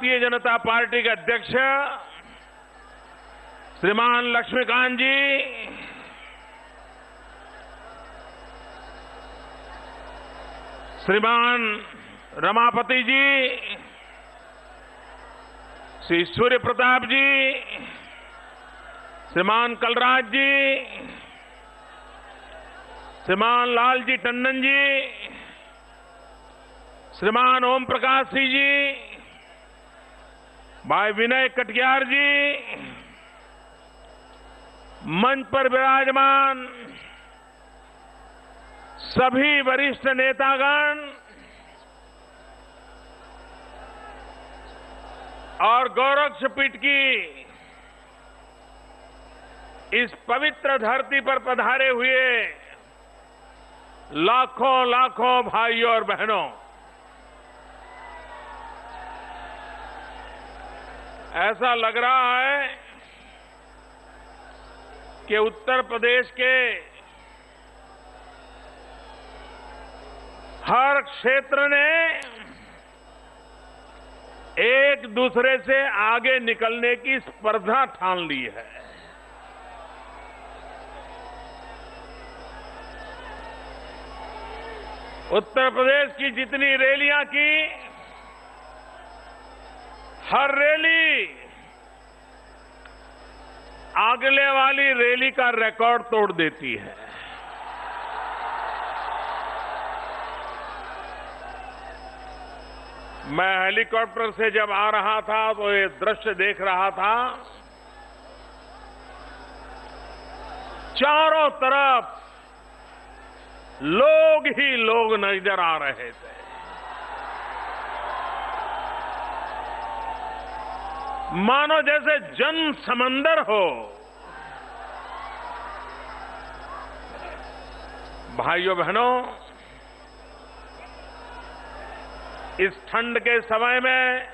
Bharatiya Janata party के अध्यक्ष श्रीमान लक्ष्मीकांत जी, श्रीमान रमापति जी, श्री सूर्य प्रताप जी, श्रीमान कलराज जी, श्रीमान लालजी टंडन जी, श्रीमान ओम प्रकाश सिंह जी, भाई विनय कटियार जी, मंच पर विराजमान सभी वरिष्ठ नेतागण और गोरक्षपीठ की इस पवित्र धरती पर पधारे हुए लाखों लाखों भाइयों और बहनों, ऐसा लग रहा है कि उत्तर प्रदेश के हर क्षेत्र ने एक दूसरे से आगे निकलने की स्पर्धा ठान ली है। उत्तर प्रदेश की जितनी रैलियां की, हर रैली अगले वाली रैली का रिकॉर्ड तोड़ देती है। मैं हेलीकॉप्टर से जब आ रहा था तो ये दृश्य देख रहा था, चारों तरफ लोग ही लोग नजर आ रहे थे। मानो जैसे जन समंदर हो। भाइयों बहनों, इस ठंड के समय में,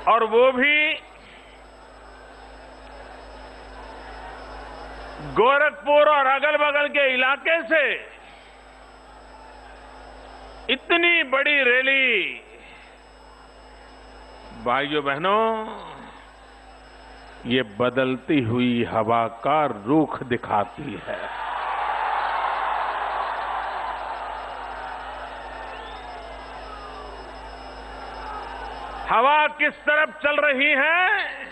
और वो भी गोरखपुर और अगल बगल के इलाके से इतनी बड़ी रैली, भाइयों बहनों, ये बदलती हुई हवा का रुख दिखाती है। हवा किस तरफ चल रही है?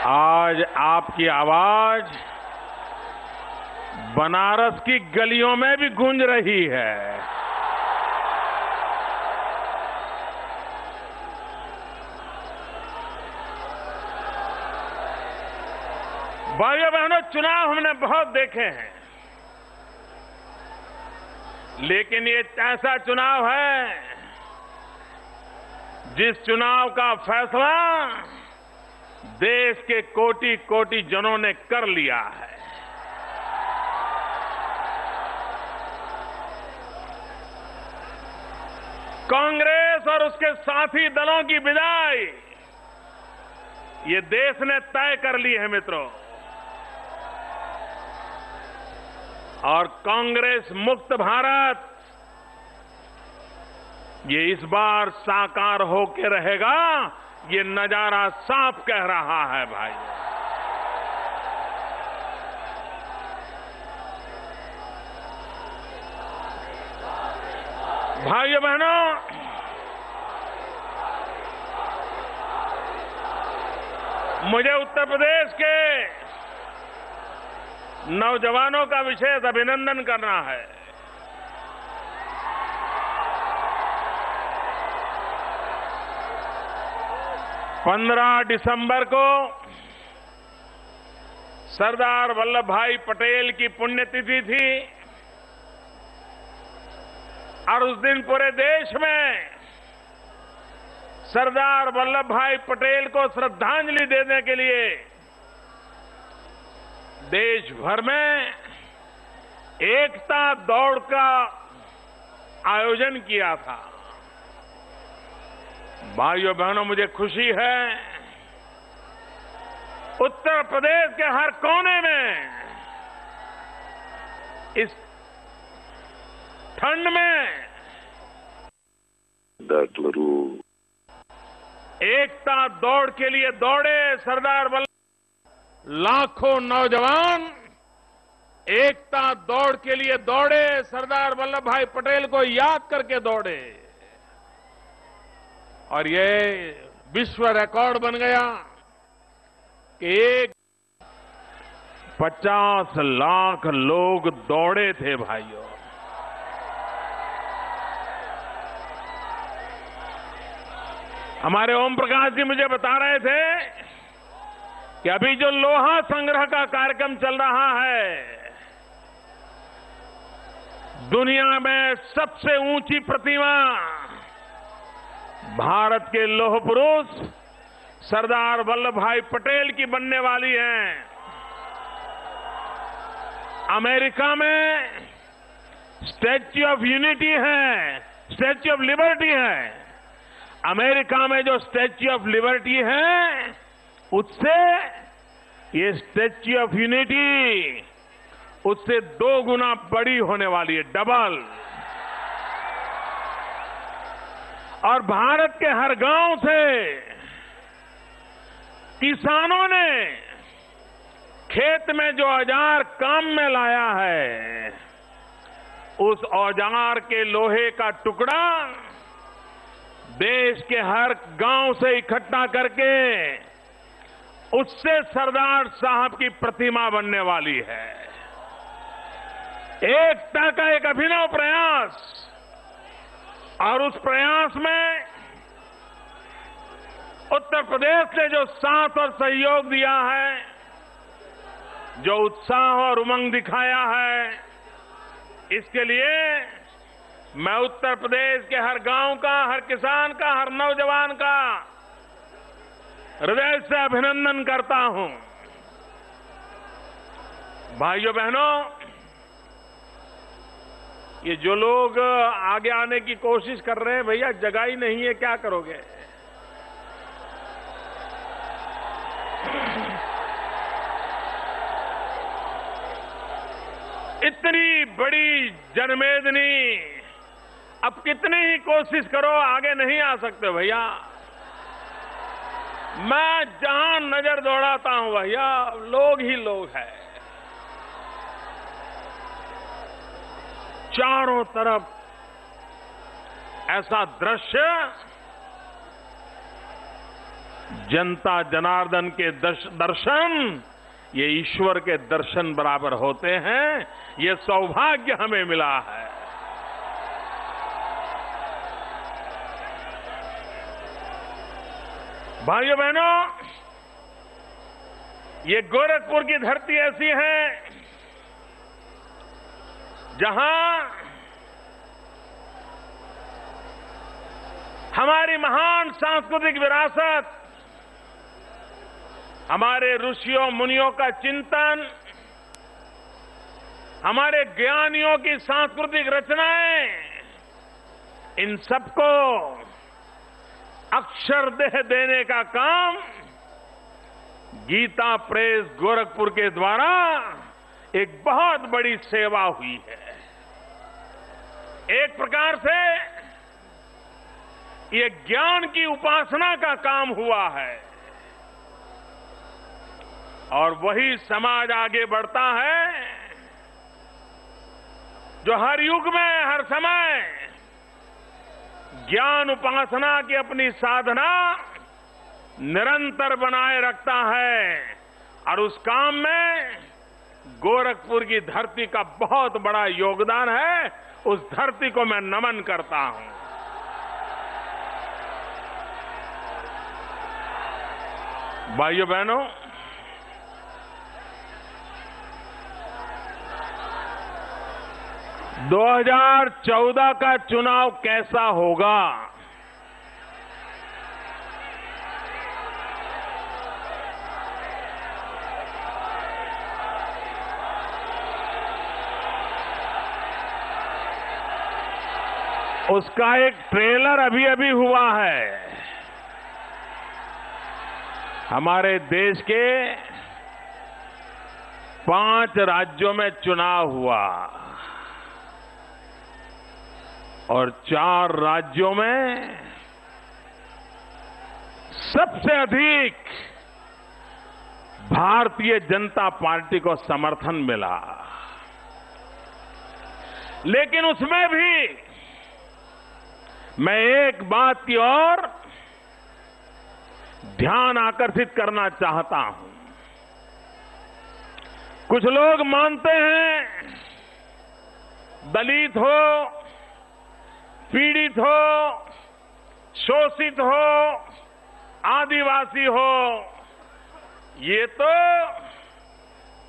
आज आपकी आवाज बनारस की गलियों में भी गूंज रही है। भाइयों बहनों, चुनाव हमने बहुत देखे हैं, लेकिन ये ऐसा चुनाव है जिस चुनाव का फैसला देश के कोटि कोटि जनों ने कर लिया है। कांग्रेस और उसके साथी दलों की विदाई ये देश ने तय कर ली है मित्रों, और कांग्रेस मुक्त भारत ये इस बार साकार होकर रहेगा, ये नजारा साफ कह रहा है। भाइयों बहनों, मुझे उत्तर प्रदेश के नौजवानों का विशेष अभिनंदन करना है। 15 दिसंबर को सरदार वल्लभ भाई पटेल की पुण्यतिथि थी और उस दिन पूरे देश में सरदार वल्लभ भाई पटेल को श्रद्धांजलि देने के लिए देश भर में एकता दौड़ का आयोजन किया था। भाइयों बहनों, मुझे खुशी है उत्तर प्रदेश के हर कोने में इस ठंड में that little एकता दौड़ के लिए दौड़े सरदार वल्लभ। लाखों नौजवान एकता दौड़ के लिए दौड़े, सरदार वल्लभ भाई पटेल को याद करके दौड़े और ये विश्व रिकॉर्ड बन गया कि 50 लाख लोग दौड़े थे भाइयों। हमारे ओम प्रकाश जी मुझे बता रहे थे कि अभी जो लोहा संग्रह का कार्यक्रम चल रहा है, दुनिया में सबसे ऊंची प्रतिमा भारत के लौह पुरुष सरदार वल्लभ भाई पटेल की बनने वाली है। अमेरिका में स्टैच्यू ऑफ यूनिटी है, स्टैच्यू ऑफ लिबर्टी है। अमेरिका में जो स्टैच्यू ऑफ लिबर्टी है, उससे ये स्टैच्यू ऑफ यूनिटी उससे 2 गुना बड़ी होने वाली है, डबल। और भारत के हर गांव से किसानों ने खेत में जो औजार काम में लाया है, उस औजार के लोहे का टुकड़ा देश के हर गांव से इकट्ठा करके उससे सरदार साहब की प्रतिमा बनने वाली है। एकता का एक अभिनव प्रयास, और उस प्रयास में उत्तर प्रदेश ने जो साथ और सहयोग दिया है, जो उत्साह और उमंग दिखाया है, इसके लिए मैं उत्तर प्रदेश के हर गांव का, हर किसान का, हर नौजवान का हृदय से अभिनंदन करता हूं। भाइयों बहनों, ये जो लोग आगे आने की कोशिश कर रहे हैं, भैया जगह ही नहीं है, क्या करोगे? इतनी बड़ी जनमेदनी, अब कितनी ही कोशिश करो आगे नहीं आ सकते भैया। मैं जहां नजर दौड़ाता हूं भैया, लोग ही लोग हैं। चारों तरफ ऐसा दृश्य, जनता जनार्दन के दर्शन ये ईश्वर के दर्शन बराबर होते हैं। ये सौभाग्य हमें मिला है। भाइयों बहनों, ये गोरखपुर की धरती ऐसी है जहां हमारी महान सांस्कृतिक विरासत, हमारे ऋषियों मुनियों का चिंतन, हमारे ज्ञानियों की सांस्कृतिक रचनाएं, इन सबको अक्षरदेह देने का काम गीता प्रेस गोरखपुर के द्वारा एक बहुत बड़ी सेवा हुई है। एक प्रकार से ये ज्ञान की उपासना का काम हुआ है, और वही समाज आगे बढ़ता है जो हर युग में, हर समय ज्ञान उपासना की अपनी साधना निरंतर बनाए रखता है। और उस काम में गोरखपुर की धरती का बहुत बड़ा योगदान है। उस धरती को मैं नमन करता हूं। भाइयों बहनों, दो 2014 का चुनाव कैसा होगा, उसका एक ट्रेलर अभी अभी हुआ है। हमारे देश के 5 राज्यों में चुनाव हुआ और 4 राज्यों में सबसे अधिक भारतीय जनता पार्टी को समर्थन मिला। लेकिन उसमें भी मैं एक बात की ओर ध्यान आकर्षित करना चाहता हूं। कुछ लोग मानते हैं दलित हो, पीड़ित हो, शोषित हो, आदिवासी हो, ये तो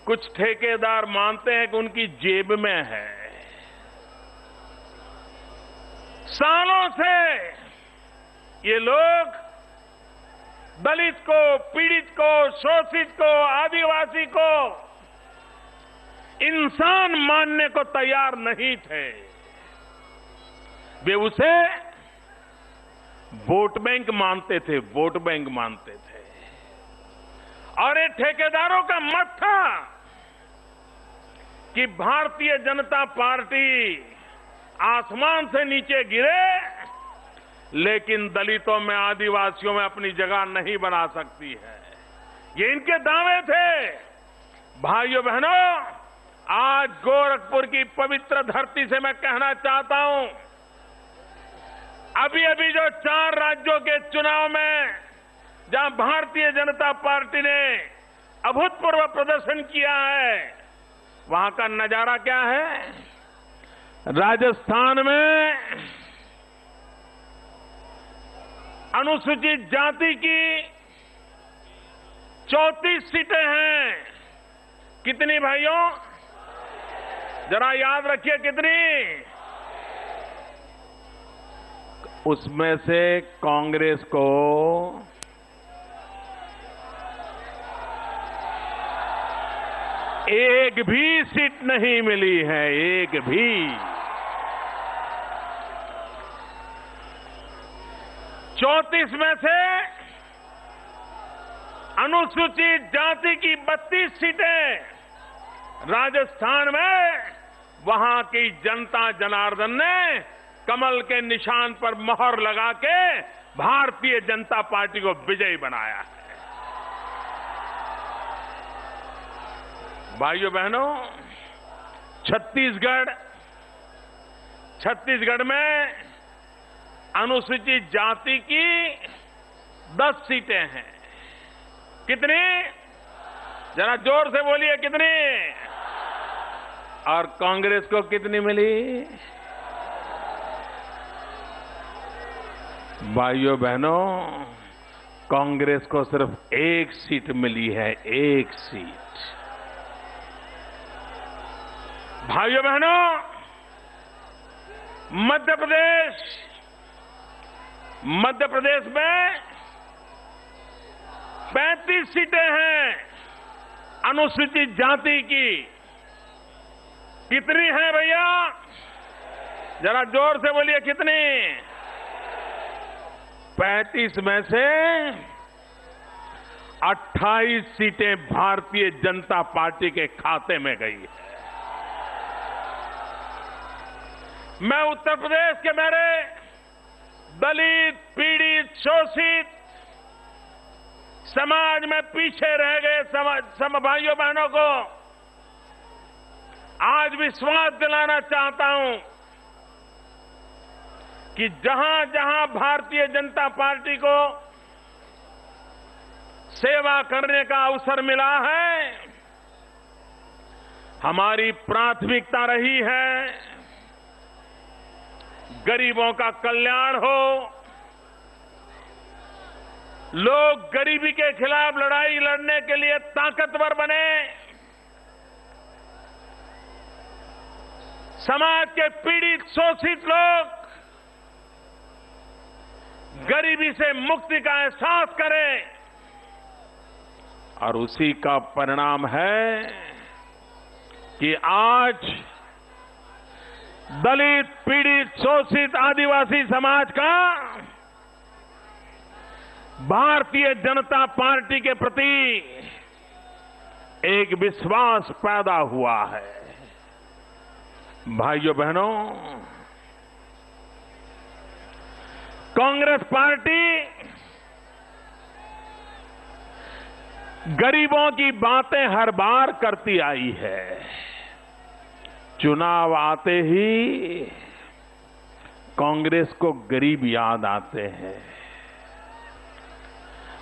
कुछ ठेकेदार मानते हैं कि उनकी जेब में है। सालों से ये लोग दलित को, पीड़ित को, शोषित को, आदिवासी को इंसान मानने को तैयार नहीं थे। वे उसे वोट बैंक मानते थे, वोट बैंक मानते थे। और ये ठेकेदारों का मत था कि भारतीय जनता पार्टी आसमान से नीचे गिरे लेकिन दलितों में, आदिवासियों में अपनी जगह नहीं बना सकती है। ये इनके दावे थे। भाइयों बहनों, आज गोरखपुर की पवित्र धरती से मैं कहना चाहता हूं, अभी अभी जो 4 राज्यों के चुनाव में जहां भारतीय जनता पार्टी ने अभूतपूर्व प्रदर्शन किया है, वहां का नजारा क्या है? राजस्थान में अनुसूचित जाति की 34 सीटें हैं। कितनी भाइयों? जरा याद रखिए कितनी? उसमें से कांग्रेस को 1 भी सीट नहीं मिली है, 1 भी। 34 में से अनुसूचित जाति की 32 सीटें राजस्थान में वहां की जनता जनार्दन ने कमल के निशान पर मोहर लगा के भारतीय जनता पार्टी को विजयी बनाया है। भाइयों बहनों, छत्तीसगढ़ में अनुसूचित जाति की 10 सीटें हैं। कितनी? जरा जोर से बोलिए कितनी? और कांग्रेस को कितनी मिली? भाइयों बहनों, कांग्रेस को सिर्फ 1 सीट मिली है, 1 सीट। भाइयों बहनों, मध्य प्रदेश में 35 सीटें हैं अनुसूचित जाति की। कितनी है भैया? जरा जोर से बोलिए कितनी? 35 में से 28 सीटें भारतीय जनता पार्टी के खाते में गई है। मैं उत्तर प्रदेश के मेरे दलित, पीड़ित, शोषित, समाज में पीछे रह गए सम भाइयों बहनों को आज विश्वास दिलाना चाहता हूं कि जहां जहां भारतीय जनता पार्टी को सेवा करने का अवसर मिला है, हमारी प्राथमिकता रही है गरीबों का कल्याण हो, लोग गरीबी के खिलाफ लड़ाई लड़ने के लिए ताकतवर बने, समाज के पीड़ित, शोषित लोग गरीबी से मुक्ति का एहसास करें। और उसी का परिणाम है कि आज दलित, पीड़ित, शोषित आदिवासी समाज का भारतीय जनता पार्टी के प्रति एक विश्वास पैदा हुआ है। भाइयों बहनों, कांग्रेस पार्टी गरीबों की बातें हर बार करती आई है। चुनाव आते ही कांग्रेस को गरीब याद आते हैं।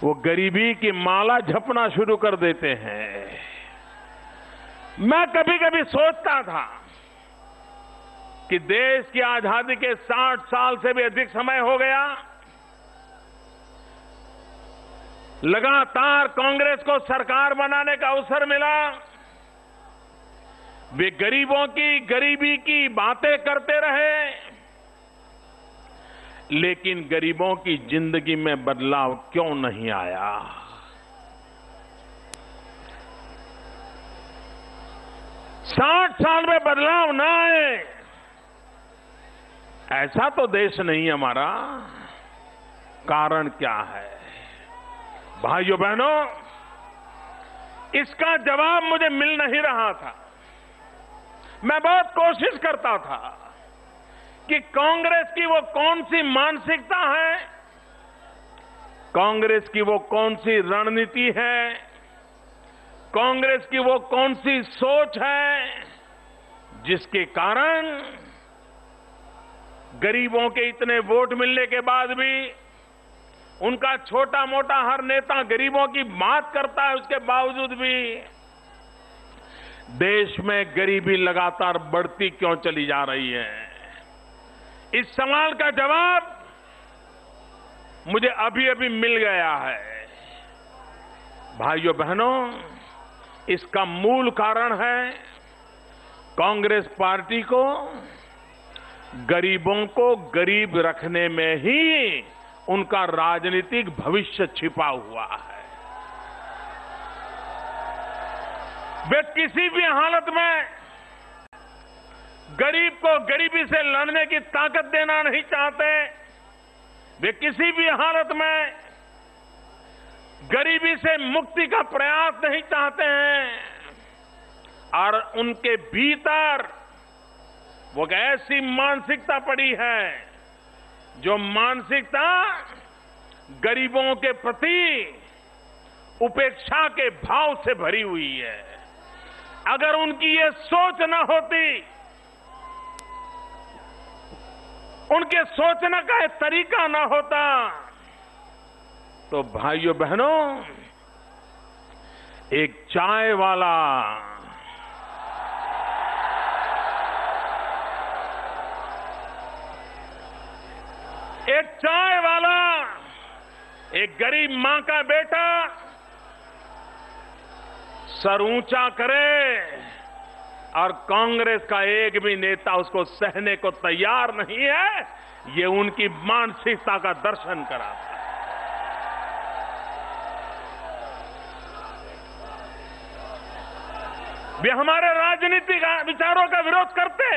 वो गरीबी की माला झपना शुरू कर देते हैं। मैं कभी कभी सोचता था कि देश की आजादी के 60 साल से भी अधिक समय हो गया, लगातार कांग्रेस को सरकार बनाने का अवसर मिला। वे गरीबों की गरीबी की बातें करते रहे, लेकिन गरीबों की जिंदगी में बदलाव क्यों नहीं आया? साठ साल में बदलाव ना आए, ऐसा तो देश नहीं हमारा। कारण क्या है? भाइयों बहनों, इसका जवाब मुझे मिल नहीं रहा था। मैं बहुत कोशिश करता था कि कांग्रेस की वो कौन सी मानसिकता है, कांग्रेस की वो कौन सी रणनीति है, कांग्रेस की वो कौन सी सोच है, जिसके कारण गरीबों के इतने वोट मिलने के बाद भी उनका छोटा मोटा हर नेता गरीबों की बात करता है, उसके बावजूद भी देश में गरीबी लगातार बढ़ती क्यों चली जा रही है? इस सवाल का जवाब मुझे अभी अभी मिल गया है। भाइयों बहनों, इसका मूल कारण है कांग्रेस पार्टी को गरीबों को गरीब रखने में ही उनका राजनीतिक भविष्य छिपा हुआ है। वे किसी भी हालत में गरीब को गरीबी से लड़ने की ताकत देना नहीं चाहते। वे किसी भी हालत में गरीबी से मुक्ति का प्रयास नहीं चाहते हैं और उनके भीतर वो ऐसी मानसिकता पड़ी है जो मानसिकता गरीबों के प्रति उपेक्षा के भाव से भरी हुई है। अगर उनकी ये सोच न होती, उनके सोचने का एक तरीका न होता, तो भाइयों बहनों, एक चाय वाला एक गरीब मां का बेटा सर ऊंचा करे और कांग्रेस का एक भी नेता उसको सहने को तैयार नहीं है, ये उनकी मानसिकता का दर्शन कराता है। वे हमारे राजनीतिक विचारों का विरोध करते,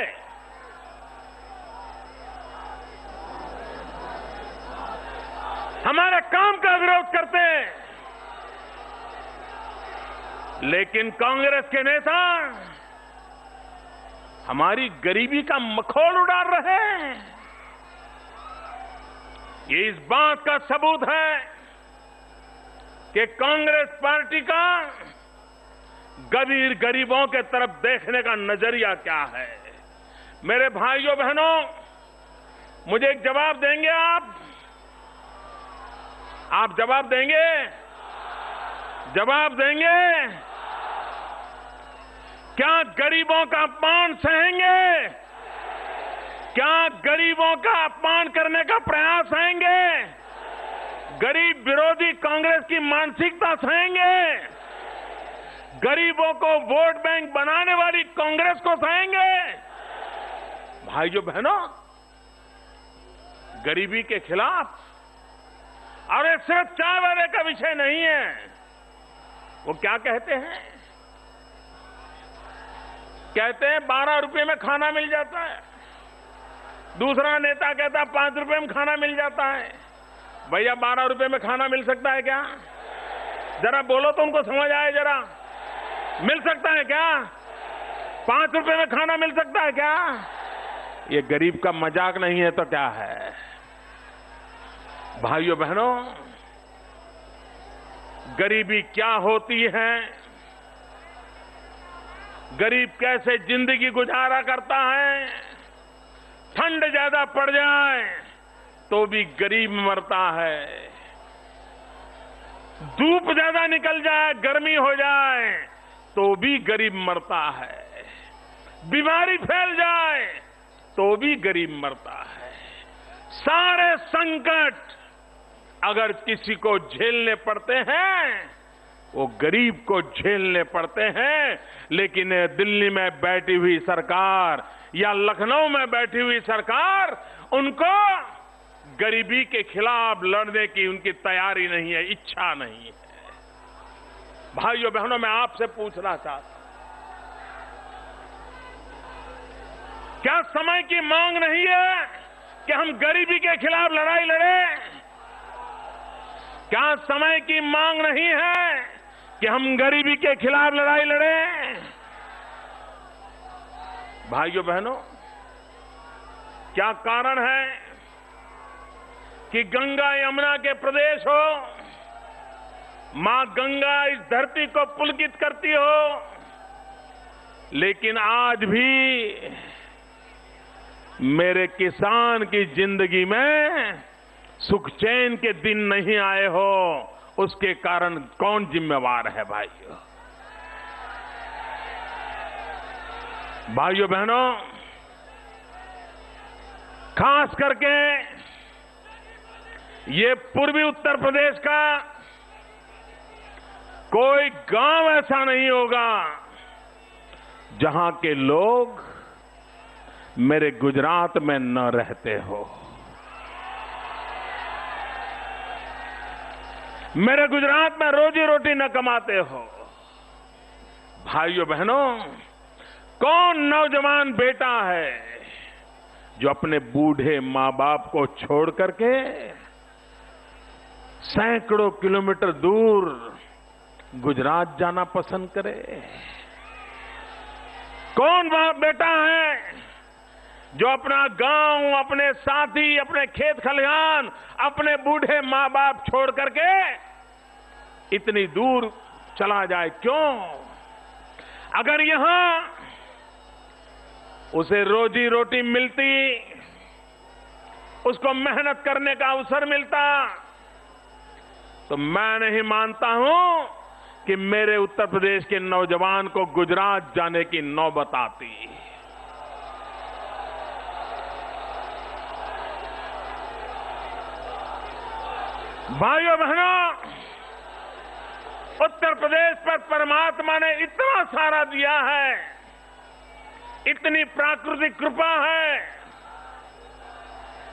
हमारे काम का विरोध करते, लेकिन कांग्रेस के नेता हमारी गरीबी का मखौल उड़ा रहे हैं। ये इस बात का सबूत है कि कांग्रेस पार्टी का गरीबों के तरफ देखने का नजरिया क्या है। मेरे भाइयों बहनों, मुझे एक जवाब देंगे आप जवाब देंगे? जवाब देंगे? क्या गरीबों का अपमान सहेंगे? क्या गरीबों का अपमान करने का प्रयास सहेंगे? गरीब विरोधी कांग्रेस की मानसिकता सहेंगे? गरीबों को वोट बैंक बनाने वाली कांग्रेस को सहेंगे? भाइयों बहनों, गरीबी के खिलाफ, और ये सिर्फ चाय वाले का विषय नहीं है। वो क्या कहते हैं? कहते हैं 12 रुपए में खाना मिल जाता है। दूसरा नेता कहता 5 रुपए में खाना मिल जाता है। भैया 12 रुपए में खाना मिल सकता है क्या? जरा बोलो तो उनको समझ आए जरा। मिल सकता है क्या? 5 रुपए में खाना मिल सकता है क्या? ये गरीब का मजाक नहीं है तो क्या है? भाइयों बहनों, गरीबी क्या होती है, गरीब कैसे जिंदगी गुजारा करता है, ठंड ज्यादा पड़ जाए तो भी गरीब मरता है, धूप ज्यादा निकल जाए, गर्मी हो जाए तो भी गरीब मरता है, बीमारी फैल जाए तो भी गरीब मरता है। सारे संकट अगर किसी को झेलने पड़ते हैं वो गरीब को झेलने पड़ते हैं। लेकिन दिल्ली में बैठी हुई सरकार या लखनऊ में बैठी हुई सरकार, उनको गरीबी के खिलाफ लड़ने की उनकी तैयारी नहीं है, इच्छा नहीं है। भाइयों बहनों, मैं आपसे पूछना चाहता हूं, क्या समय की मांग नहीं है कि हम गरीबी के खिलाफ लड़ाई लड़ें? क्या समय की मांग नहीं है कि हम गरीबी के खिलाफ लड़ाई लड़ें? भाइयों बहनों, क्या कारण है कि गंगा यमुना के प्रदेश हो, मां गंगा इस धरती को पुलकित करती हो, लेकिन आज भी मेरे किसान की जिंदगी में सुख चैन के दिन नहीं आए हो? उसके कारण कौन जिम्मेवार है? भाइयों बहनों, खास करके ये पूर्वी उत्तर प्रदेश का कोई गांव ऐसा नहीं होगा जहां के लोग मेरे गुजरात में न रहते हो। मेरे गुजरात में रोजी रोटी न कमाते हो। भाइयों बहनों, कौन नौजवान बेटा है जो अपने बूढ़े मां बाप को छोड़ करके सैकड़ों किलोमीटर दूर गुजरात जाना पसंद करे? कौन बेटा है जो अपना गांव, अपने साथी, अपने खेत खलिहान, अपने बूढ़े मां बाप छोड़ करके इतनी दूर चला जाए? क्यों? अगर यहां उसे रोजी रोटी मिलती, उसको मेहनत करने का अवसर मिलता, तो मैं नहीं मानता हूं कि मेरे उत्तर प्रदेश के नौजवान को गुजरात जाने की नौबत आती। भाइयों बहनों, उत्तर प्रदेश पर परमात्मा ने इतना सारा दिया है, इतनी प्राकृतिक कृपा है।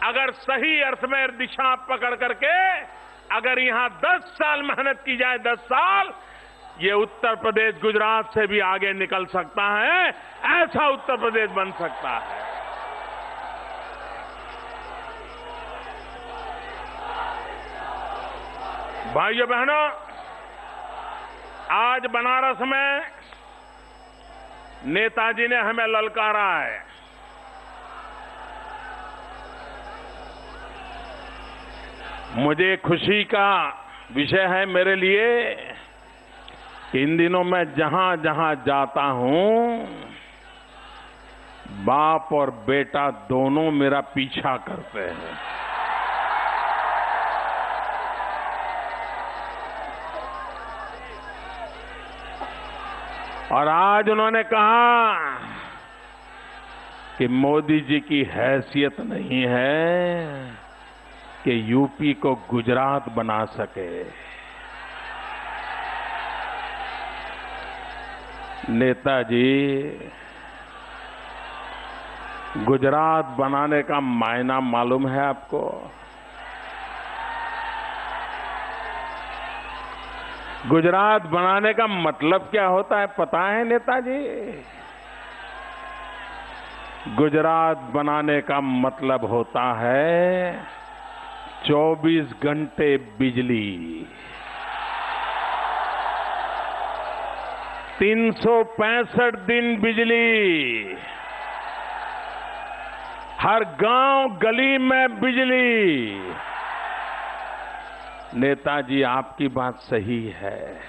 अगर सही अर्थ में दिशा पकड़ करके अगर यहां 10 साल मेहनत की जाए, 10 साल, ये उत्तर प्रदेश गुजरात से भी आगे निकल सकता है। ऐसा उत्तर प्रदेश बन सकता है। भाइयों बहनों, आज बनारस में नेताजी ने हमें ललकारा है। मुझे खुशी का विषय है मेरे लिए कि इन दिनों मैं जहां जहां जाता हूं, बाप और बेटा दोनों मेरा पीछा करते हैं। और आज उन्होंने कहा कि मोदी जी की हैसियत नहीं है कि यूपी को गुजरात बना सके। नेताजी, गुजरात बनाने का मायना मालूम है आपको? गुजरात बनाने का मतलब क्या होता है पता है नेताजी? गुजरात बनाने का मतलब होता है 24 घंटे बिजली, 365 दिन बिजली, हर गांव गली में बिजली। नेताजी, आपकी बात सही है,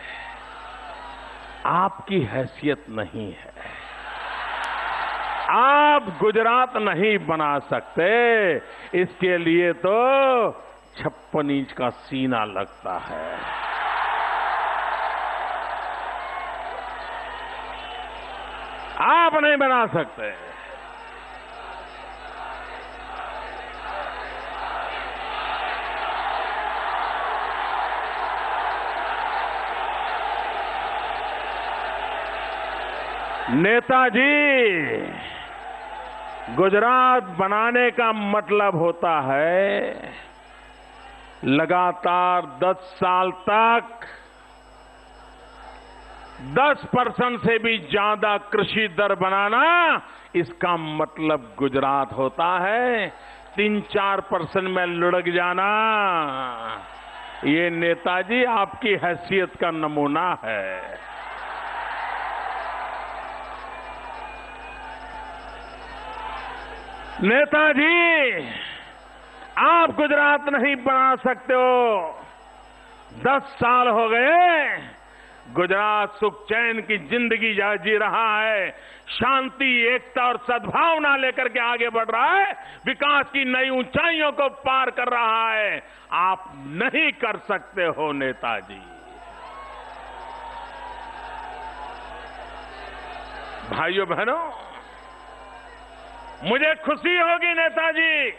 आपकी हैसियत नहीं है, आप गुजरात नहीं बना सकते, इसके लिए तो 56 इंच का सीना लगता है। आप नहीं बना सकते। नेताजी, गुजरात बनाने का मतलब होता है लगातार 10 साल तक 10% से भी ज्यादा कृषि दर बनाना, इसका मतलब गुजरात होता है 3-4% में लुढ़क जाना। ये नेताजी आपकी हैसियत का नमूना है। नेताजी, आप गुजरात नहीं बना सकते हो। 10 साल हो गए, गुजरात सुख चैन की जिंदगी जी रहा है, शांति, एकता और सद्भावना लेकर के आगे बढ़ रहा है, विकास की नई ऊंचाइयों को पार कर रहा है। आप नहीं कर सकते हो नेताजी। भाइयों बहनों, मुझे खुशी होगी नेताजी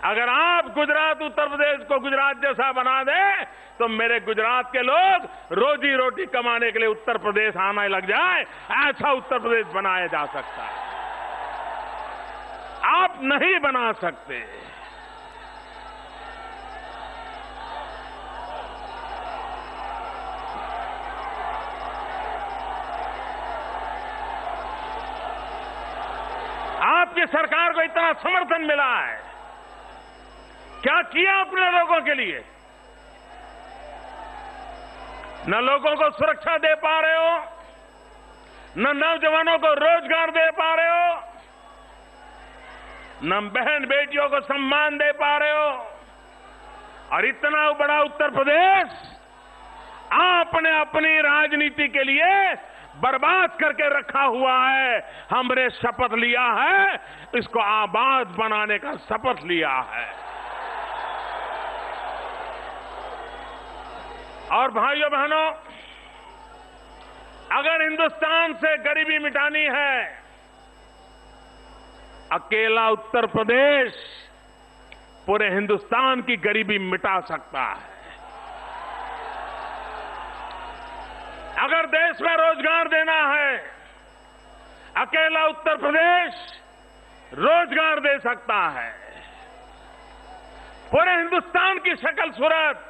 अगर आप गुजरात, उत्तर प्रदेश को गुजरात जैसा बना दें, तो मेरे गुजरात के लोग रोजी रोटी कमाने के लिए उत्तर प्रदेश आने लग जाए। ऐसा उत्तर प्रदेश बनाया जा सकता है। आप नहीं बना सकते। आपकी सरकार को इतना समर्थन मिला है, क्या किया अपने लोगों के लिए? न लोगों को सुरक्षा दे पा रहे हो, न नौजवानों को रोजगार दे पा रहे हो, न बहन बेटियों को सम्मान दे पा रहे हो। और इतना बड़ा उत्तर प्रदेश आपने अपनी राजनीति के लिए बर्बाद करके रखा हुआ है। हमने शपथ लिया है, इसको आबाद बनाने का शपथ लिया है। और भाइयों बहनों, अगर हिंदुस्तान से गरीबी मिटानी है, अकेला उत्तर प्रदेश पूरे हिंदुस्तान की गरीबी मिटा सकता है। अगर देश में रोजगार देना है, अकेला उत्तर प्रदेश रोजगार दे सकता है। पूरे हिंदुस्तान की शक्ल सूरत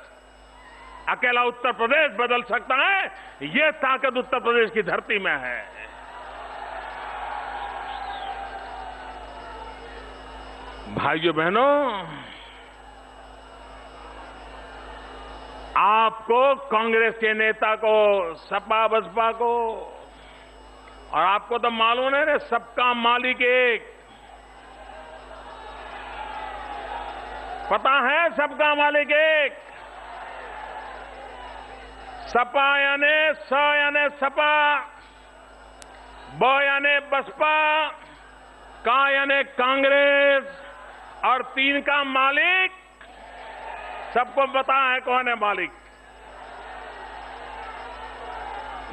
अकेला उत्तर प्रदेश बदल सकता है। ये ताकत उत्तर प्रदेश की धरती में है। भाइयों बहनों, आपको, कांग्रेस के नेता को, सपा बसपा को, और आपको तो मालूम है ना, सबका मालिक एक। पता है सबका मालिक एक। सपा यानी स यानी सपा, ब यानी बसपा, का यानी कांग्रेस, और 3 का मालिक सबको पता है कौन है मालिक।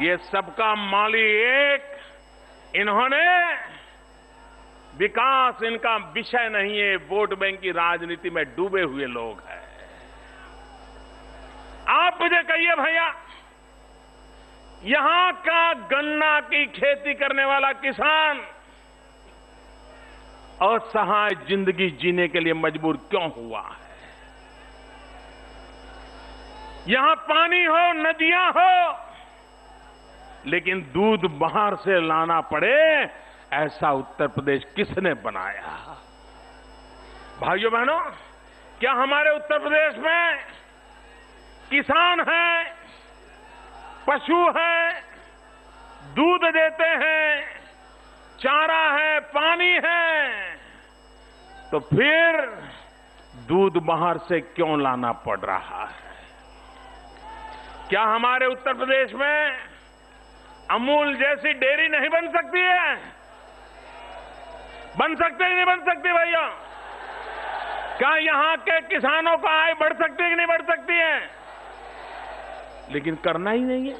ये सबका मालिक एक। इन्होंने विकास, इनका विषय नहीं है, वोट बैंक की राजनीति में डूबे हुए लोग हैं। आप मुझे कहिए भैया, यहां का गन्ना की खेती करने वाला किसान असहाय जिंदगी जीने के लिए मजबूर क्यों हुआ है? यहां पानी हो, नदियां हो, लेकिन दूध बाहर से लाना पड़े, ऐसा उत्तर प्रदेश किसने बनाया? भाइयों बहनों, क्या हमारे उत्तर प्रदेश में किसान हैं, पशु हैं, दूध देते हैं, चारा है, पानी है, तो फिर दूध बाहर से क्यों लाना पड़ रहा है? क्या हमारे उत्तर प्रदेश में अमूल जैसी डेयरी नहीं बन सकती है? बन सकती है, नहीं बन सकती भैया? क्या यहां के किसानों का आय बढ़ सकती है कि नहीं बढ़ सकती है? लेकिन करना ही नहीं है।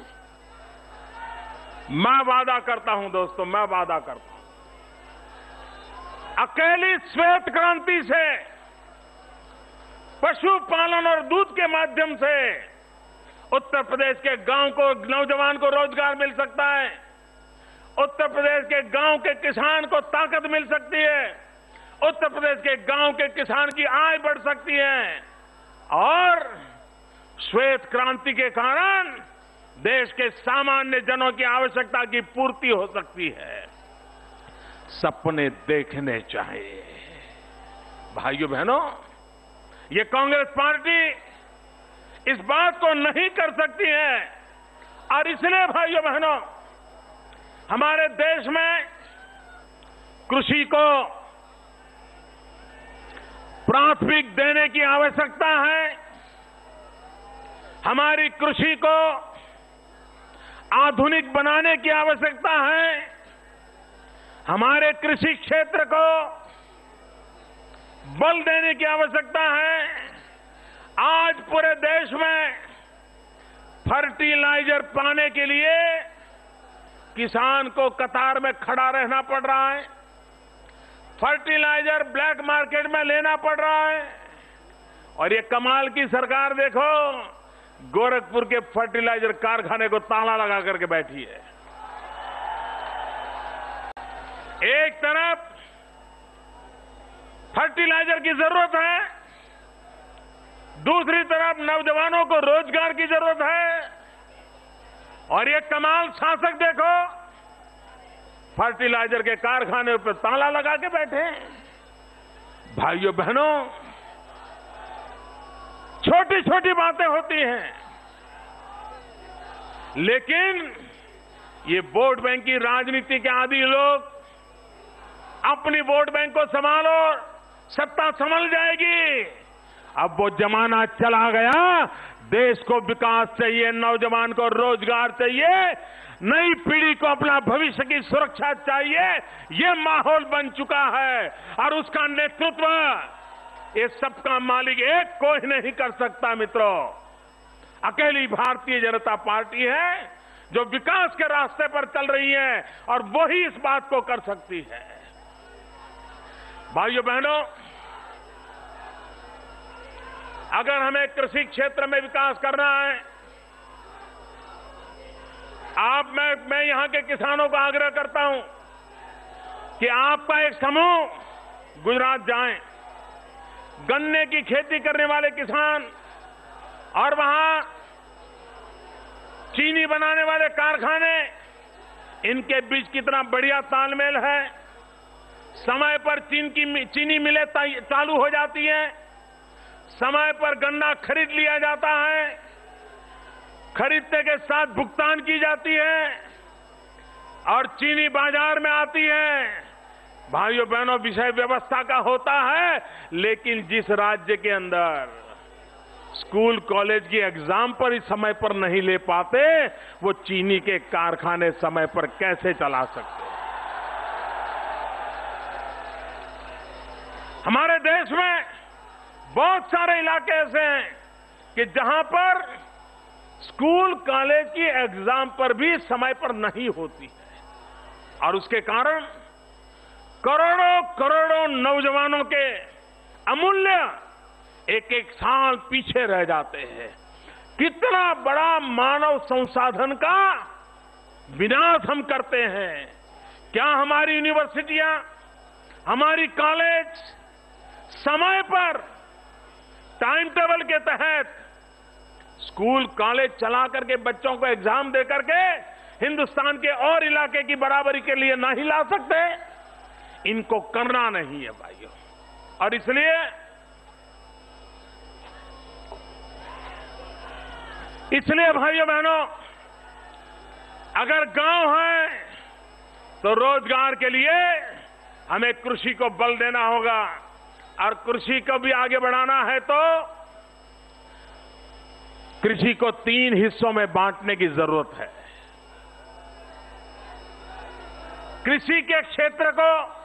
मैं वादा करता हूं दोस्तों, मैं वादा करता हूं, अकेली श्वेत क्रांति से, पशुपालन और दूध के माध्यम से उत्तर प्रदेश के गांव को, नौजवान को रोजगार मिल सकता है। उत्तर प्रदेश के गांव के किसान को ताकत मिल सकती है। उत्तर प्रदेश के गांव के किसान की आय बढ़ सकती है और श्वेत क्रांति के कारण देश के सामान्य जनों की आवश्यकता की पूर्ति हो सकती है। सपने देखने चाहिए। भाइयों बहनों, ये कांग्रेस पार्टी इस बात को नहीं कर सकती है और इसलिए भाइयों बहनों, हमारे देश में कृषि को प्राथमिक देने की आवश्यकता है। हमारी कृषि को आधुनिक बनाने की आवश्यकता है। हमारे कृषि क्षेत्र को बल देने की आवश्यकता है। आज पूरे देश में फर्टिलाइजर पाने के लिए किसान को कतार में खड़ा रहना पड़ रहा है। फर्टिलाइजर ब्लैक मार्केट में लेना पड़ रहा है। और ये कमाल की सरकार देखो, गोरखपुर के फर्टिलाइजर कारखाने को ताला लगा करके बैठी है। एक तरफ फर्टिलाइजर की जरूरत है, दूसरी तरफ नौजवानों को रोजगार की जरूरत है। और ये कमाल शासक देखो, फर्टिलाइजर के कारखाने पर ताला लगा के बैठे हैं। भाइयों बहनों, छोटी छोटी बातें होती हैं, लेकिन ये वोट बैंक की राजनीति के आदी लोग अपनी वोट बैंक को संभालो, सत्ता संभल जाएगी। अब वो जमाना चला गया। देश को विकास चाहिए, नौजवान को रोजगार चाहिए, नई पीढ़ी को अपना भविष्य की सुरक्षा चाहिए। ये माहौल बन चुका है और उसका नेतृत्व ये सबका मालिक एक कोई नहीं कर सकता। मित्रों, अकेली भारतीय जनता पार्टी है जो विकास के रास्ते पर चल रही है और वही इस बात को कर सकती है। भाइयों बहनों, अगर हमें कृषि क्षेत्र में विकास करना है, मैं यहां के किसानों को आग्रह करता हूं कि आपका एक समूह गुजरात जाएं, गन्ने की खेती करने वाले किसान और वहां चीनी बनाने वाले कारखाने, इनके बीच कितना बढ़िया तालमेल है। समय पर चीनी मिलें चालू हो जाती है, समय पर गन्ना खरीद लिया जाता है, खरीदने के साथ भुगतान की जाती है और चीनी बाजार में आती है। भाइयों बहनों, विषय व्यवस्था का होता है, लेकिन जिस राज्य के अंदर स्कूल कॉलेज की एग्जाम पर इस समय पर नहीं ले पाते, वो चीनी के कारखाने समय पर कैसे चला सकते? हमारे देश में बहुत सारे इलाके ऐसे हैं कि जहां पर स्कूल कॉलेज की एग्जाम पर भी समय पर नहीं होती है और उसके कारण करोड़ों करोड़ों नौजवानों के अमूल्य एक एक साल पीछे रह जाते हैं। कितना बड़ा मानव संसाधन का विनाश हम करते हैं। क्या हमारी यूनिवर्सिटियां, हमारी कॉलेज समय पर टाइम टेबल के तहत स्कूल कॉलेज चला करके बच्चों को एग्जाम दे करके हिंदुस्तान के और इलाके की बराबरी के लिए ना ही ला सकते? इनको करना नहीं है भाइयों। और इसलिए भाइयों बहनों, अगर गांव है तो रोजगार के लिए हमें कृषि को बल देना होगा, और कृषि को भी आगे बढ़ाना है तो कृषि को 3 हिस्सों में बांटने की जरूरत है। कृषि के क्षेत्र को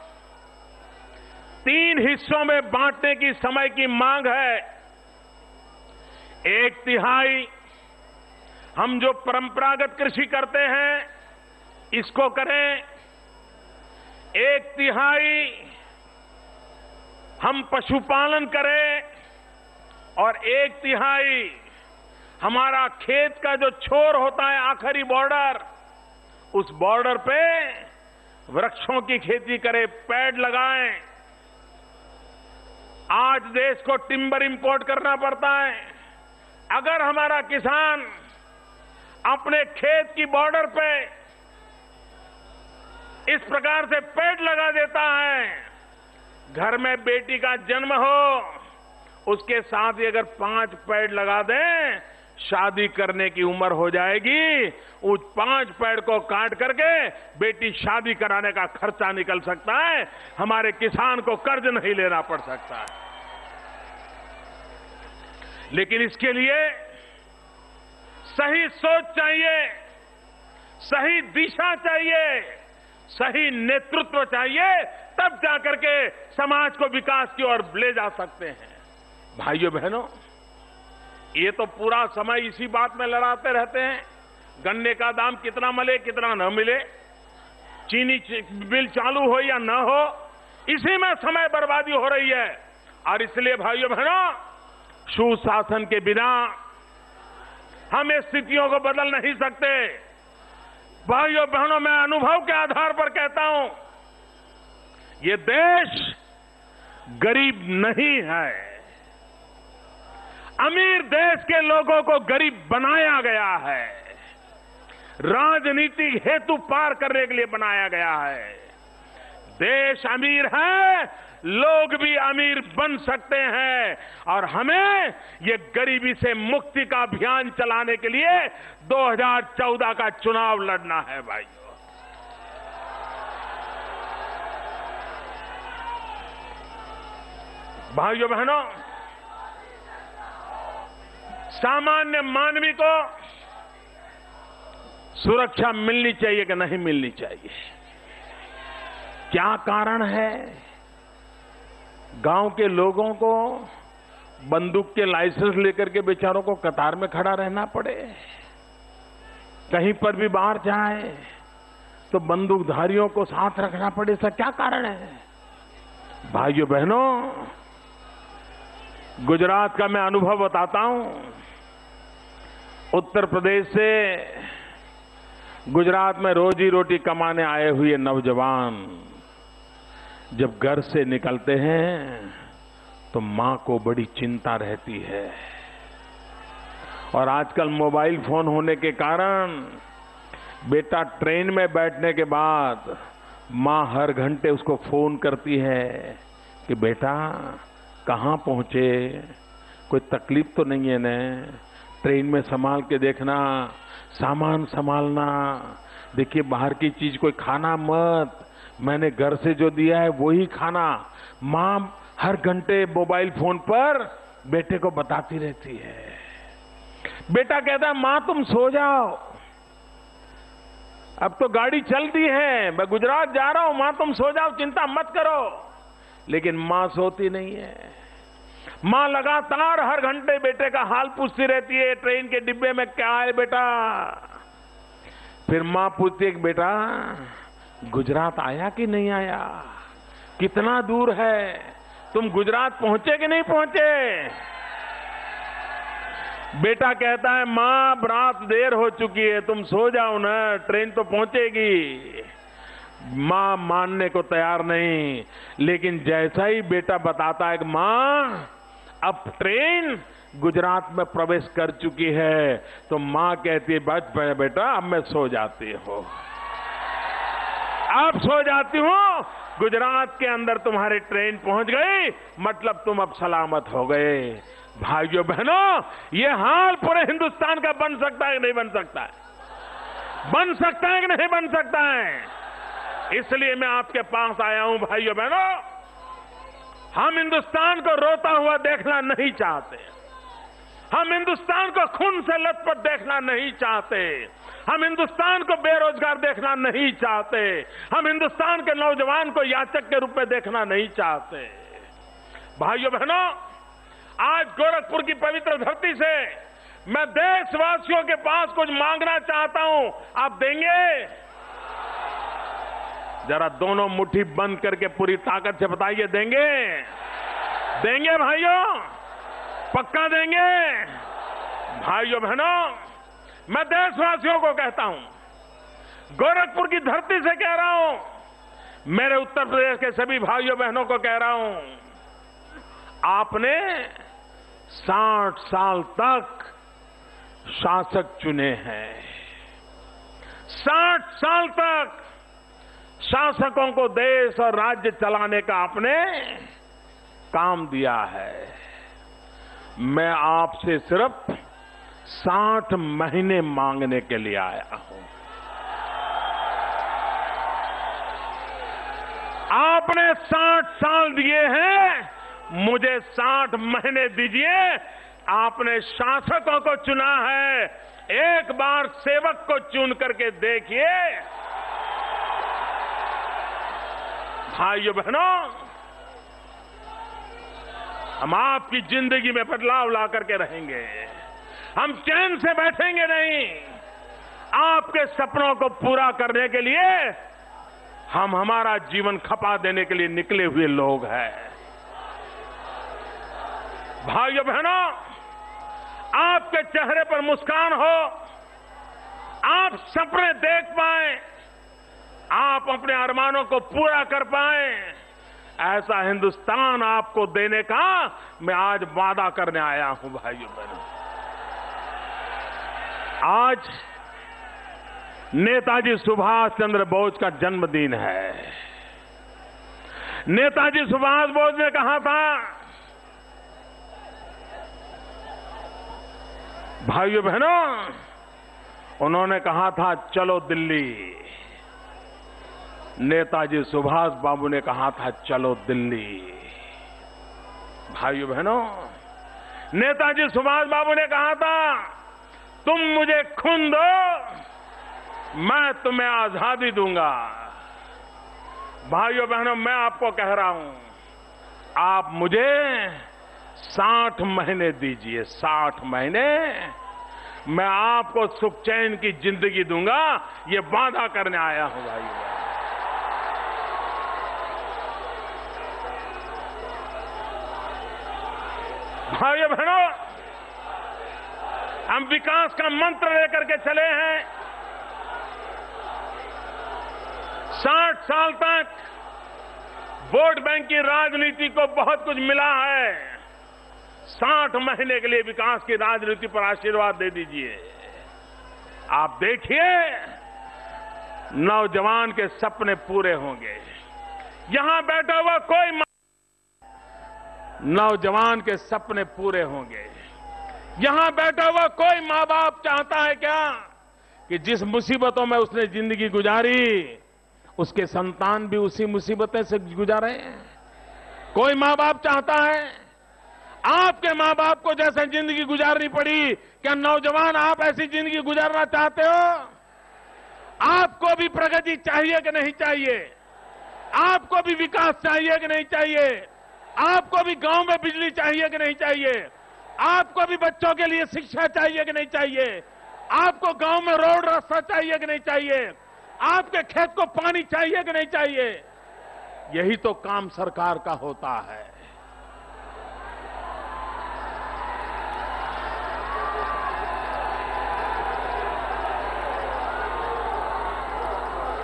3 हिस्सों में बांटने की समय की मांग है। 1/3 हम जो परंपरागत कृषि करते हैं इसको करें, 1/3 हम पशुपालन करें, और 1/3 हमारा खेत का जो छोर होता है, आखिरी बॉर्डर, उस बॉर्डर पे वृक्षों की खेती करें, पेड़ लगाएं। आज देश को टिम्बर इंपोर्ट करना पड़ता है। अगर हमारा किसान अपने खेत की बॉर्डर पे इस प्रकार से पेड़ लगा देता है, घर में बेटी का जन्म हो, उसके साथ ही अगर 5 पेड़ लगा दें, शादी करने की उम्र हो जाएगी। उस 5 पेड़ को काट करके बेटी शादी कराने का खर्चा निकल सकता है। हमारे किसान को कर्ज नहीं लेना पड़ सकता है। लेकिन इसके लिए सही सोच चाहिए, सही दिशा चाहिए, सही नेतृत्व चाहिए, तब जाकर के समाज को विकास की ओर ले जा सकते हैं। भाइयों बहनों, ये तो पूरा समय इसी बात में लड़ाते रहते हैं, गन्ने का दाम कितना मिले कितना न मिले, चीनी बिल चालू हो या न हो, इसी में समय बर्बादी हो रही है। और इसलिए भाइयों बहनों, सुशासन के बिना हम इस स्थितियों को बदल नहीं सकते। भाइयों बहनों, मैं अनुभव के आधार पर कहता हूं, ये देश गरीब नहीं है। अमीर देश के लोगों को गरीब बनाया गया है, राजनीतिक हेतु पार करने के लिए बनाया गया है। देश अमीर है, लोग भी अमीर बन सकते हैं, और हमें ये गरीबी से मुक्ति का अभियान चलाने के लिए 2014 का चुनाव लड़ना है। भाइयों बहनों, सामान्य मानवी को सुरक्षा मिलनी चाहिए कि नहीं मिलनी चाहिए? क्या कारण है गांव के लोगों को बंदूक के लाइसेंस लेकर के बेचारों को कतार में खड़ा रहना पड़े? कहीं पर भी बाहर जाए तो बंदूकधारियों को साथ रखना पड़े, इसका क्या कारण है? भाइयों बहनों, गुजरात का मैं अनुभव बताता हूं। उत्तर प्रदेश से गुजरात में रोजी रोटी कमाने आए हुए नौजवान जब घर से निकलते हैं तो मां को बड़ी चिंता रहती है, और आजकल मोबाइल फोन होने के कारण बेटा ट्रेन में बैठने के बाद मां हर घंटे उसको फोन करती है कि बेटा कहां पहुंचे, कोई तकलीफ तो नहीं है न, ट्रेन में संभाल के देखना, सामान संभालना, देखिए बाहर की चीज कोई खाना मत, मैंने घर से जो दिया है वही खाना। मां हर घंटे मोबाइल फोन पर बेटे को बताती रहती है। बेटा कहता है मां तुम सो जाओ, अब तो गाड़ी चलती है, मैं गुजरात जा रहा हूं, मां तुम सो जाओ, चिंता मत करो। लेकिन मां सोती नहीं है। मां लगातार हर घंटे बेटे का हाल पूछती रहती है, ट्रेन के डिब्बे में क्या है बेटा। फिर मां पूछती है बेटा गुजरात आया कि नहीं आया, कितना दूर है, तुम गुजरात पहुंचे कि नहीं पहुंचे। बेटा कहता है मां रात देर हो चुकी है, तुम सो जाओ ना, ट्रेन तो पहुंचेगी। मां मानने को तैयार नहीं, लेकिन जैसा ही बेटा बताता है कि मां अब ट्रेन गुजरात में प्रवेश कर चुकी है तो मां कहती है बच बेटा अब मैं सो जाती हूं, अब सो जाती हूं। गुजरात के अंदर तुम्हारी ट्रेन पहुंच गई, मतलब तुम अब सलामत हो गए। भाइयों बहनों, ये हाल पूरे हिंदुस्तान का बन सकता है कि नहीं बन सकता है? बन सकता है कि नहीं बन सकता है? इसलिए मैं आपके पास आया हूं भाइयों बहनों। हम हिंदुस्तान को रोता हुआ देखना नहीं चाहते, हम हिंदुस्तान को खून से लथपथ देखना नहीं चाहते, हम हिंदुस्तान को बेरोजगार देखना नहीं चाहते, हम हिंदुस्तान के नौजवान को याचक के रूप में देखना नहीं चाहते। भाइयों बहनों, आज गोरखपुर की पवित्र धरती से मैं देशवासियों के पास कुछ मांगना चाहता हूं, आप देंगे? जरा दोनों मुट्ठी बंद करके पूरी ताकत से बताइए, देंगे? देंगे भाइयों? पक्का देंगे? भाइयों बहनों, मैं देशवासियों को कहता हूं, गोरखपुर की धरती से कह रहा हूं, मेरे उत्तर प्रदेश के सभी भाइयों बहनों को कह रहा हूं, आपने 60 साल तक शासक चुने हैं। 60 साल तक शासकों को देश और राज्य चलाने का आपने काम दिया है। मैं आपसे सिर्फ 60 महीने मांगने के लिए आया हूं। आपने 60 साल दिए हैं, मुझे 60 महीने दीजिए। आपने शासकों को चुना है, एक बार सेवक को चुन करके देखिए। भाइयों बहनों, हम आपकी जिंदगी में बदलाव ला करके रहेंगे, हम चैन से बैठेंगे नहीं। आपके सपनों को पूरा करने के लिए हम हमारा जीवन खपा देने के लिए निकले हुए लोग हैं। भाइयों बहनों, आपके चेहरे पर मुस्कान हो, आप सपने देख पाए, आप अपने अरमानों को पूरा कर पाए, ऐसा हिंदुस्तान आपको देने का मैं आज वादा करने आया हूं। भाइयों बहनों, आज नेताजी सुभाष चंद्र बोस का जन्मदिन है। नेताजी सुभाष बोस ने कहा था, भाइयों बहनों, उन्होंने कहा था चलो दिल्ली। नेताजी सुभाष बाबू ने कहा था चलो दिल्ली। भाइयों बहनों, नेताजी सुभाष बाबू ने कहा था तुम मुझे खून दो, मैं तुम्हें आजादी दूंगा। भाइयों बहनों, मैं आपको कह रहा हूं, आप मुझे 60 महीने दीजिए, 60 महीने मैं आपको सुख चैन की जिंदगी दूंगा, ये वादा करने आया हूं। भाइयों, भाइयों बहनों, हम विकास का मंत्र लेकर के चले हैं। 60 साल तक वोट बैंक की राजनीति को बहुत कुछ मिला है। 60 महीने के लिए विकास की राजनीति पर आशीर्वाद दे दीजिए। आप देखिए, नौजवान के सपने पूरे होंगे। यहां बैठा हुआ कोई नौजवान के सपने पूरे होंगे। यहां बैठा हुआ कोई मां बाप चाहता है क्या कि जिस मुसीबतों में उसने जिंदगी गुजारी, उसके संतान भी उसी मुसीबतें से गुजारे? कोई मां बाप चाहता है? आपके मां बाप को जैसे जिंदगी गुजारनी पड़ी, क्या नौजवान आप ऐसी जिंदगी गुजारना चाहते हो? आपको भी प्रगति चाहिए कि नहीं चाहिए? आपको भी विकास चाहिए कि नहीं चाहिए? आपको भी गांव में बिजली चाहिए कि नहीं चाहिए? आपको भी बच्चों के लिए शिक्षा चाहिए कि नहीं चाहिए? आपको गांव में रोड रास्ता चाहिए कि नहीं चाहिए? आपके खेत को पानी चाहिए कि नहीं चाहिए? यही तो काम सरकार का होता है।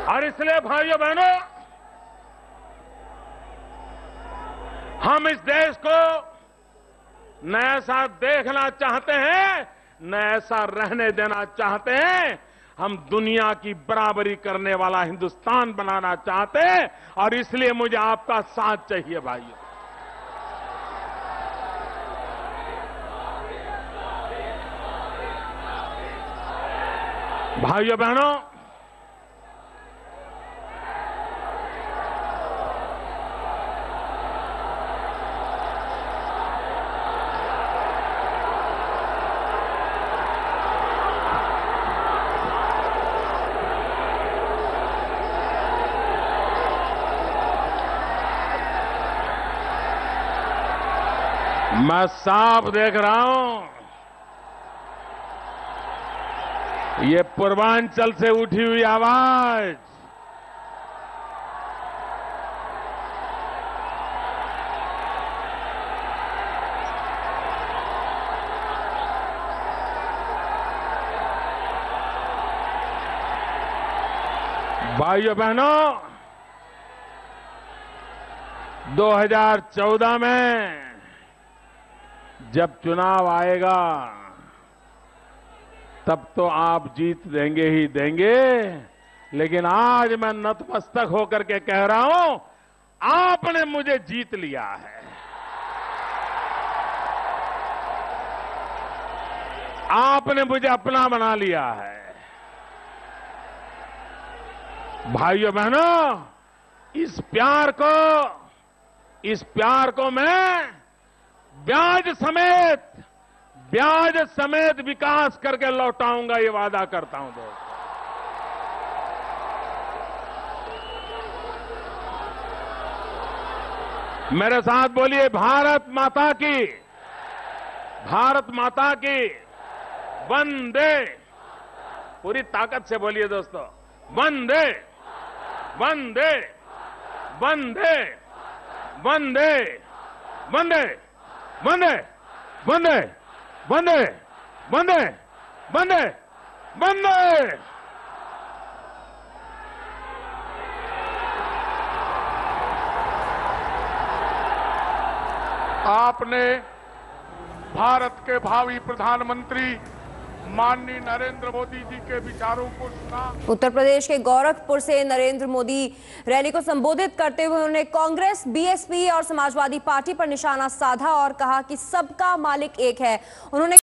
और इसलिए भाइयों बहनों, हम इस देश को न ऐसा देखना चाहते हैं, न ऐसा रहने देना चाहते हैं। हम दुनिया की बराबरी करने वाला हिंदुस्तान बनाना चाहते हैं और इसलिए मुझे आपका साथ चाहिए भाइयों। भाइयों बहनों, मैं साफ देख रहा हूं, ये पूर्वांचल से उठी हुई आवाज भाइयों बहनों, 2014 में जब चुनाव आएगा तब तो आप जीत देंगे ही देंगे, लेकिन आज मैं नतमस्तक होकर के कह रहा हूं, आपने मुझे जीत लिया है। आपने मुझे अपना बना लिया है। भाइयों बहनों, इस प्यार को मैं ब्याज समेत विकास करके लौटाऊंगा, ये वादा करता हूं दोस्त। मेरे साथ बोलिए, भारत माता की, भारत माता की, वंदे। पूरी ताकत से बोलिए दोस्तों, वंदे वंदे वंदे वंदे वंदे वंदे वंदे वंदे वंदे वंदे वंदे। आपने भारत के भावी प्रधानमंत्री माननीय नरेंद्र मोदी जी के विचारों को सुना। उत्तर प्रदेश के गोरखपुर से नरेंद्र मोदी रैली को संबोधित करते हुए उन्होंने कांग्रेस, बीएसपी और समाजवादी पार्टी पर निशाना साधा और कहा कि सबका मालिक एक है। उन्होंने